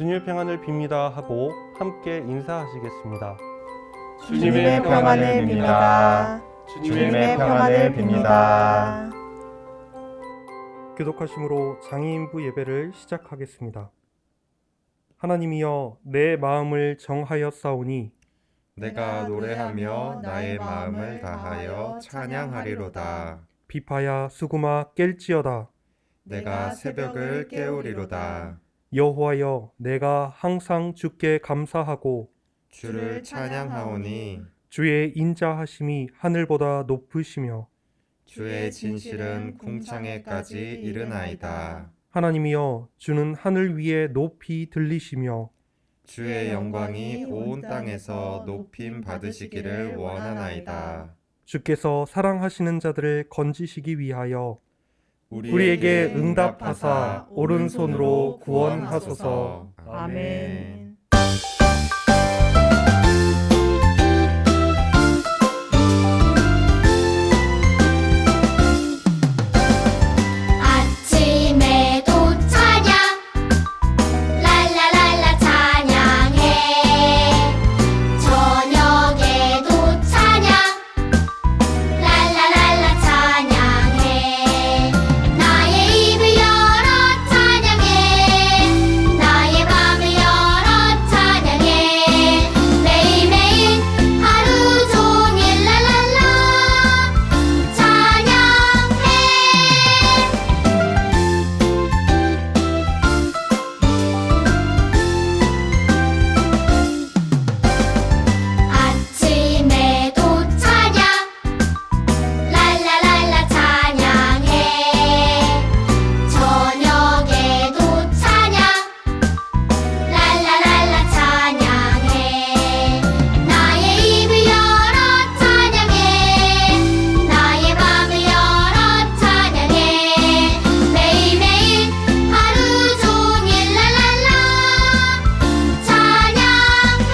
주님의 평안을 빕니다 하고 함께 인사하시겠습니다. 주님의 평안을 빕니다. 주님의 평안을 빕니다. 교독하심으로 장애인부 예배를 시작하겠습니다. 하나님이여, 내 마음을 정하였사오니 내가 노래하며 나의 마음을 다하여 찬양하리로다. 비파야 수구마 깰지어다. 내가 새벽을 깨우리로다. 여호와여, 내가 항상 주께 감사하고 주를 찬양하오니 주의 인자하심이 하늘보다 높으시며 주의 진실은 궁창에까지 이르나이다. 하나님이여, 주는 하늘 위에 높이 들리시며 주의 영광이 온 땅에서 높임 받으시기를 원하나이다. 주께서 사랑하시는 자들을 건지시기 위하여 우리에게 응답하사 오른손으로 구원하소서. 아멘. 아침에도 찬양 랄라랄라 찬양해 저녁에도 찬양 랄라랄라 찬양해 나의 입을 열어 찬양해 나의 맘을 열어 찬양해 매일매일 하루 종일 랄랄라 찬양해 아침에도 찬양 랄라랄라 찬양해 저녁에도 찬양 랄라랄라 찬양해 나의 입을 열어 찬양해 나의 맘을 열어 찬양해 매일매일 하루 종일 랄랄라 찬양해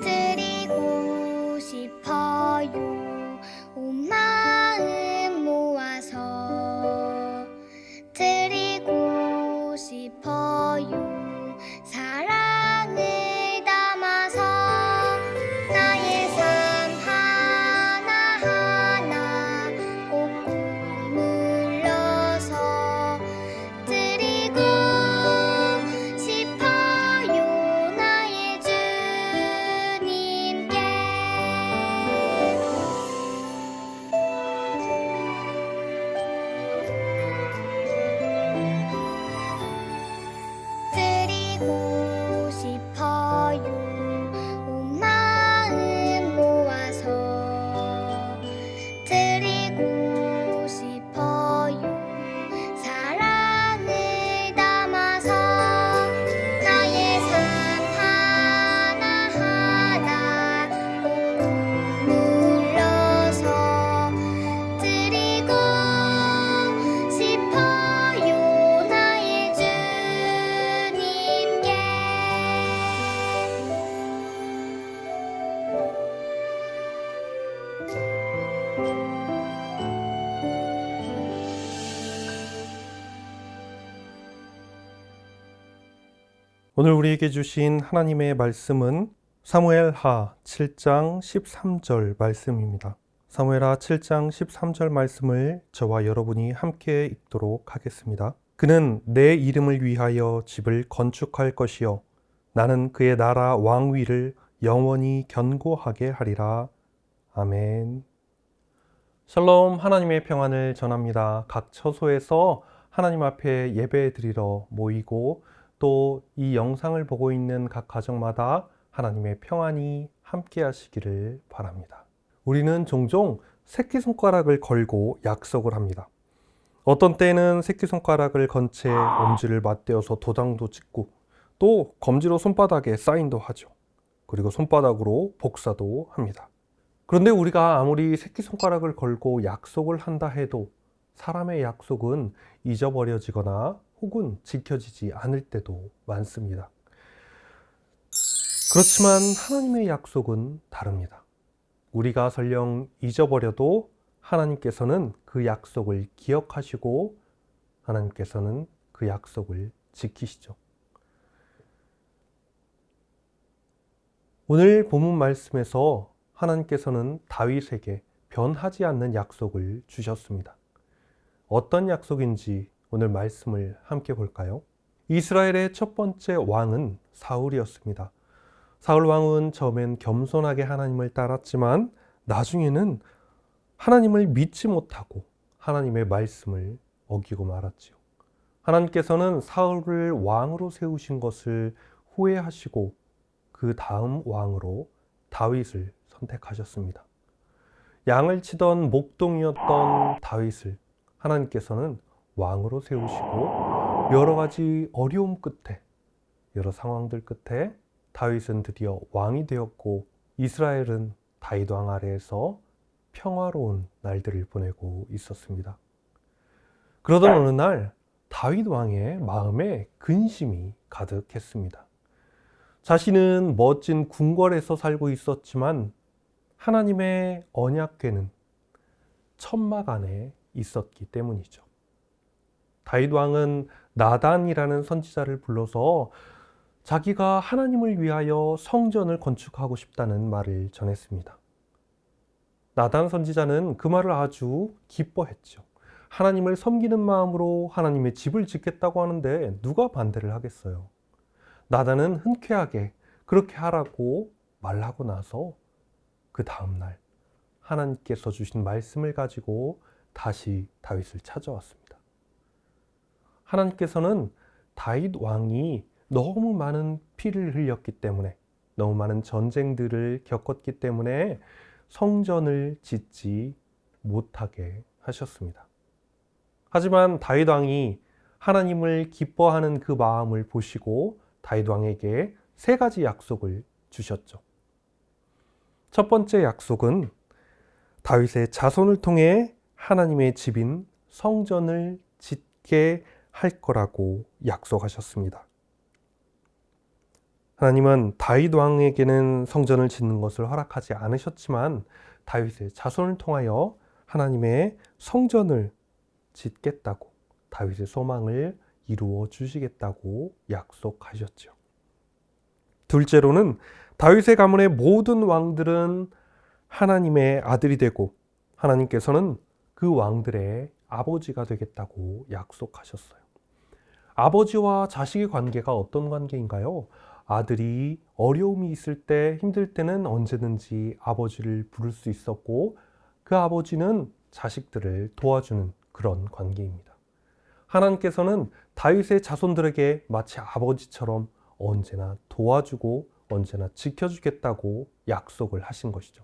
드리고 싶어요 온 마음 모아서 드리고 싶어요 사랑을 담아서 나의 삶 하나하나 꼭 물러서 드리고 싶어요 나의 주님께 드리고 싶어요 온 마음 모아서 드리고 싶어요 사랑을 담아서 나의 삶 하나하나 꼭 눌러서 드리고 싶어요 나의 주님께 오늘 우리에게 주신 하나님의 말씀은 사무엘하 7장 13절 말씀입니다. 사무엘하 7장 13절 말씀을 저와 여러분이 함께 읽도록 하겠습니다. 그는 내 이름을 위하여 집을 건축할 것이요 나는 그의 나라 왕위를 영원히 견고하게 하리라. 아멘. 샬롬, 하나님의 평안을 전합니다. 각 처소에서 하나님 앞에 예배 드리러 모이고 또 이 영상을 보고 있는 각 가정마다 하나님의 평안이 함께 하시기를 바랍니다. 우리는 종종 새끼손가락을 걸고 약속을 합니다. 어떤 때는 새끼손가락을 건 채 엄지를 맞대어서 도장도 찍고 또 검지로 손바닥에 사인도 하죠. 그리고 손바닥으로 복사도 합니다. 그런데 우리가 아무리 새끼손가락을 걸고 약속을 한다 해도 사람의 약속은 잊어버려지거나 혹은 지켜지지 않을 때도 많습니다. 그렇지만 하나님의 약속은 다릅니다. 우리가 설령 잊어버려도 하나님께서는 그 약속을 기억하시고 하나님께서는 그 약속을 지키시죠. 오늘 본문 말씀에서 하나님께서는 다윗에게 변하지 않는 약속을 주셨습니다. 어떤 약속인지 오늘 말씀을 함께 볼까요? 이스라엘의 첫 번째 왕은 사울이었습니다. 사울 왕은 처음엔 겸손하게 하나님을 따랐지만 나중에는 하나님을 믿지 못하고 하나님의 말씀을 어기고 말았지요. 하나님께서는 사울을 왕으로 세우신 것을 후회하시고 그 다음 왕으로 다윗을 선택하셨습니다. 양을 치던 목동이었던 다윗을 하나님께서는 왕으로 세우시고 여러 가지 어려움 끝에, 여러 상황들 끝에 다윗은 드디어 왕이 되었고 이스라엘은 다윗 왕 아래에서 평화로운 날들을 보내고 있었습니다. 그러던 어느 날 다윗 왕의 마음에 근심이 가득했습니다. 자신은 멋진 궁궐에서 살고 있었지만 하나님의 언약궤는 천막 안에 있었기 때문이죠. 다윗 왕은 나단이라는 선지자를 불러서 자기가 하나님을 위하여 성전을 건축하고 싶다는 말을 전했습니다. 나단 선지자는 그 말을 아주 기뻐했죠. 하나님을 섬기는 마음으로 하나님의 집을 짓겠다고 하는데 누가 반대를 하겠어요? 나단은 흔쾌하게 그렇게 하라고 말하고 나서 그 다음날 하나님께서 주신 말씀을 가지고 다시 다윗을 찾아왔습니다. 하나님께서는 다윗 왕이 너무 많은 피를 흘렸기 때문에, 너무 많은 전쟁들을 겪었기 때문에 성전을 짓지 못하게 하셨습니다. 하지만 다윗 왕이 하나님을 기뻐하는 그 마음을 보시고 다윗 왕에게 세 가지 약속을 주셨죠. 첫 번째 약속은 다윗의 자손을 통해 하나님의 집인 성전을 짓게 할 거라고 약속하셨습니다. 하나님은 다윗 왕에게는 성전을 짓는 것을 허락하지 않으셨지만 다윗의 자손을 통하여 하나님의 성전을 짓겠다고, 다윗의 소망을 이루어 주시겠다고 약속하셨죠. 둘째로는 다윗의 가문의 모든 왕들은 하나님의 아들이 되고 하나님께서는 그 왕들의 아버지가 되겠다고 약속하셨어요. 아버지와 자식의 관계가 어떤 관계인가요? 아들이 어려움이 있을 때, 힘들 때는 언제든지 아버지를 부를 수 있었고 그 아버지는 자식들을 도와주는 그런 관계입니다. 하나님께서는 다윗의 자손들에게 마치 아버지처럼 언제나 도와주고 언제나 지켜주겠다고 약속을 하신 것이죠.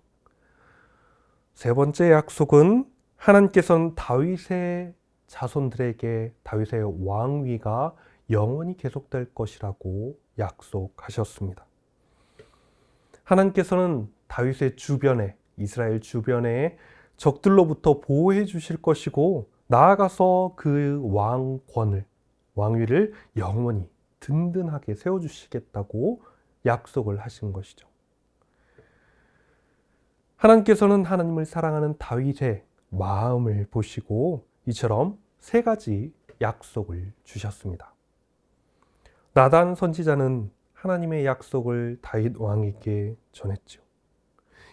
세 번째 약속은 하나님께서는 다윗의 자손들에게 다윗의 왕위가 영원히 계속될 것이라고 약속하셨습니다. 하나님께서는 다윗의 주변에, 이스라엘 주변에 적들로부터 보호해 주실 것이고 나아가서 그 왕권을, 왕위를 영원히 든든하게 세워주시겠다고 약속을 하신 것이죠. 하나님께서는 하나님을 사랑하는 다윗의 마음을 보시고 이처럼 세 가지 약속을 주셨습니다. 나단 선지자는 하나님의 약속을 다윗 왕에게 전했죠.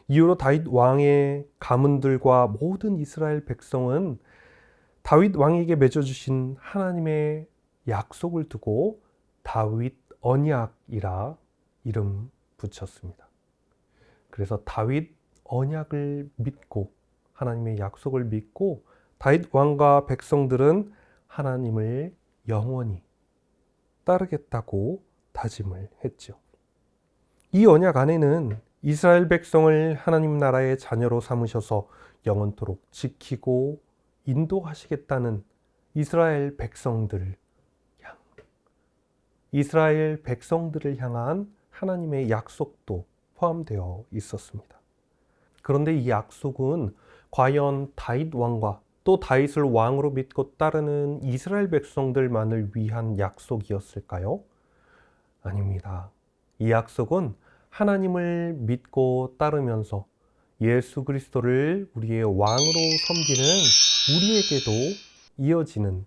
이후로 다윗 왕의 가문들과 모든 이스라엘 백성은 다윗 왕에게 맺어주신 하나님의 약속을 두고 다윗 언약이라 이름 붙였습니다. 그래서 다윗 언약을 믿고 하나님의 약속을 믿고 다윗 왕과 백성들은 하나님을 영원히 따르겠다고 다짐을 했죠. 이 언약 안에는 이스라엘 백성을 하나님 나라의 자녀로 삼으셔서 영원토록 지키고 인도하시겠다는 이스라엘 백성들을 향한 하나님의 약속도 포함되어 있었습니다. 그런데 이 약속은 과연 다윗 왕과 또 다윗을 왕으로 믿고 따르는 이스라엘 백성들만을 위한 약속이었을까요? 아닙니다. 이 약속은 하나님을 믿고 따르면서 예수 그리스도를 우리의 왕으로 섬기는 우리에게도 이어지는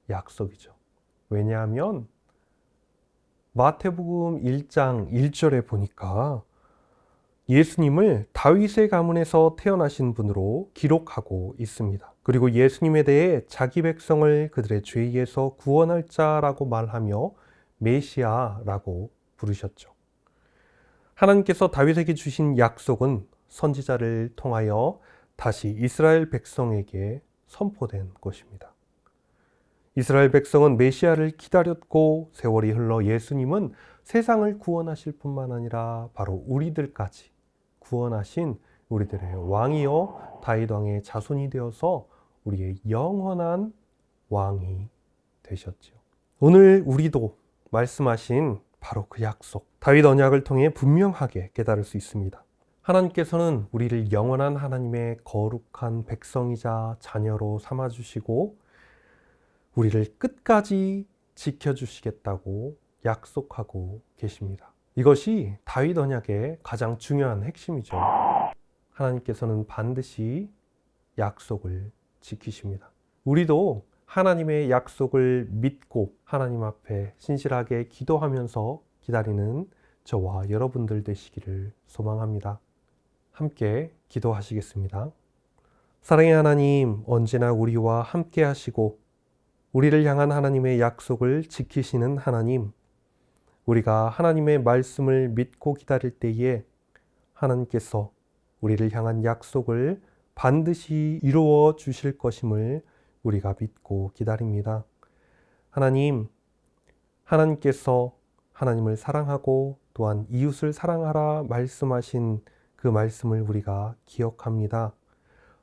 약속이죠. 왜냐하면 마태복음 1장 1절에 보니까 예수님을 다윗의 가문에서 태어나신 분으로 기록하고 있습니다. 그리고 예수님에 대해 자기 백성을 그들의 죄에서 구원할 자라고 말하며 메시아라고 부르셨죠. 하나님께서 다윗에게 주신 약속은 선지자를 통하여 다시 이스라엘 백성에게 선포된 것입니다. 이스라엘 백성은 메시아를 기다렸고 세월이 흘러 예수님은 세상을 구원하실 뿐만 아니라 바로 우리들까지 구원하신 우리들의 왕이요 다윗 왕의 자손이 되어서 우리의 영원한 왕이 되셨죠. 오늘 우리도 말씀하신 바로 그 약속, 다윗 언약을 통해 분명하게 깨달을 수 있습니다. 하나님께서는 우리를 영원한 하나님의 거룩한 백성이자 자녀로 삼아주시고 우리를 끝까지 지켜주시겠다고 약속하고 계십니다. 이것이 다윗 언약의 가장 중요한 핵심이죠. 하나님께서는 반드시 약속을 지키십니다. 우리도 하나님의 약속을 믿고 하나님 앞에 신실하게 기도하면서 기다리는 저와 여러분들 되시기를 소망합니다. 함께 기도하시겠습니다. 사랑의 하나님, 언제나 우리와 함께 하시고 우리를 향한 하나님의 약속을 지키시는 하나님, 우리가 하나님의 말씀을 믿고 기다릴 때에 하나님께서 우리를 향한 약속을 반드시 이루어 주실 것임을 우리가 믿고 기다립니다. 하나님, 하나님께서 하나님을 사랑하고 또한 이웃을 사랑하라 말씀하신 그 말씀을 우리가 기억합니다.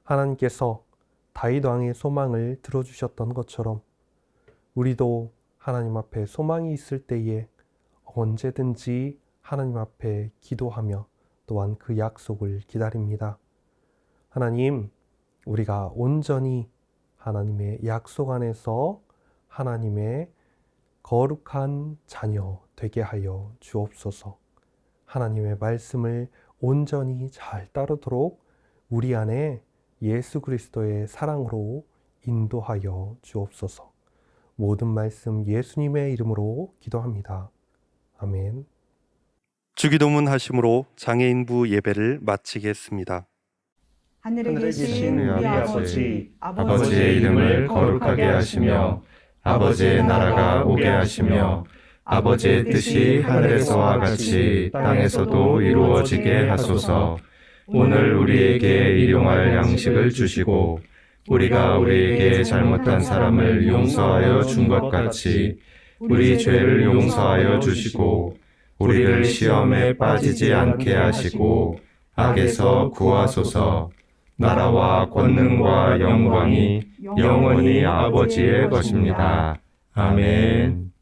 하나님께서 다윗 왕의 소망을 들어주셨던 것처럼 우리도 하나님 앞에 소망이 있을 때에 언제든지 하나님 앞에 기도하며 또한 그 약속을 기다립니다. 하나님, 우리가 온전히 하나님의 약속 안에서 하나님의 거룩한 자녀 되게 하여 주옵소서. 하나님의 말씀을 온전히 잘 따르도록 우리 안에 예수 그리스도의 사랑으로 인도하여 주옵소서. 모든 말씀 예수님의 이름으로 기도합니다. 아멘. 주기도문 하심으로 장애인부 예배를 마치겠습니다. 하늘에 계신 우리 아버지, 아버지의 이름을 거룩하게 하시며 아버지의 나라가 오게 하시며 아버지의 뜻이 하늘에서와 같이 땅에서도 이루어지게 하소서. 오늘 우리에게 일용할 양식을 주시고 우리가 우리에게 잘못한 사람을 용서하여 준 것 같이 우리 죄를 용서하여 주시고 우리를 시험에 빠지지 않게 하시고 악에서 구하소서. 나라와 권능과 영광이 영원히 아버지의 것입니다. 아멘.